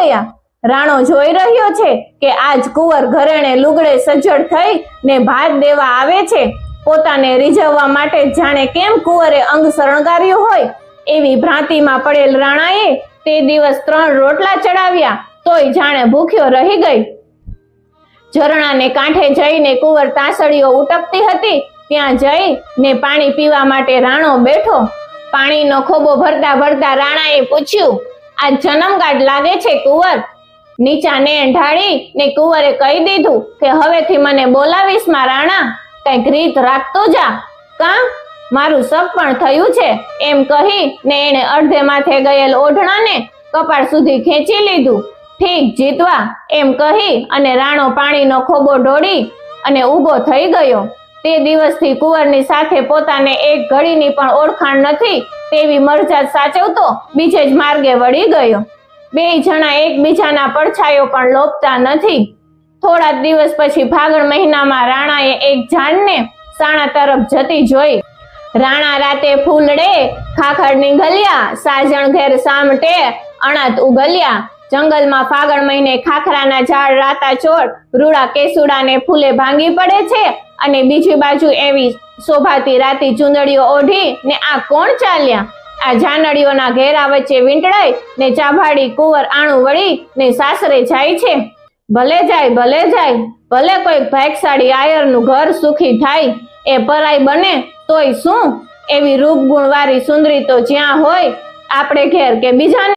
ગયા। રાણો જોઈ રહ્યો છે કે આજ કુંવર ઘરેણે લુગડે સજ્જડ થઈ ને ભાત દેવા આવે છે। પોતાને રીઝવવા માટે જાણે કેમ કુંવરે અંગ શણગાર્યું હોય એવી ભ્રાંતિમાં પડેલ રાણાએ તે દિવસ 3 રોટલા ચડાવ્યા તોય જાણે ભૂખ્યો રહી ગઈ। ઝરણાને કાંઠે જઈને કુંવર તાસળીઓ ઉટકતી હતી ત્યાં જઈને પાણી પીવા માટે રાણો બેઠો। પાણીનો ખોબો ભરતા ભરતા રાણાએ પૂછ્યું, આ જન્મગાંઠ લાગે છે કુંવર? નીચા નેણ ઢાળી ને કુંવરે કહી દીધું કે હવેથી મને બોલાવીશ માં રાણા, કઈક રીત રાખતો જા, કાં મારું સપ પણ થયું છે એમ કહી ને એને અડધે માથે ગયેલ ઓઢણાને કપાળ સુધી ખેંચી લીધું। ઠીક જીતવા એમ કહી અને રાણો પાણીનો ખોબો ઢોળી અને ઊભો થઈ ગયો। તે દિવસથી કુંવરની સાથે પોતાને એક ઘડીની પણ ઓળખાણ નથી તેવી મરજાદ સાચવતો બીજે જ માર્ગે વળી ગયો। બેય જણા એકબીજાના પડછાયો પણ લોપતા નથી। થોડા દિવસ પછી ફાગણ મહિનામાં રાણાએ એક જાણને સાણા તરફ જતી જોઈ। રાણા રાતે ફૂલડે ખાખડની ગલિયા, સાજણ ઘેર સામટે અણાત ઉગલ્યા। જંગલમાં ફાગણ મહિને ખાખરાના ઝાડ રાતા ચોળ રૂડા કેસુડાને ફૂલે ભાંગી પડે છે અને બીજી બાજુ એવી શોભાતી રાતી ચુંદડીઓ ઓઢી ને આ કોણ ચાલ્યા? આ જાનડીઓના ઘેરા વચ્ચે વીંટળાઈ ને ચાભાડી કુંવર આણું વળી ને સાસરે જાય છે। ભલે જાય ભલે કોઈ ભાગશાળી આયરનું ઘર સુખી થાય, એ પરાઈ બને તોય શું? એવી રૂપગુણ વાળી સુંદરી તો જ્યાં હોય આપણે ઘેર કે બીજાને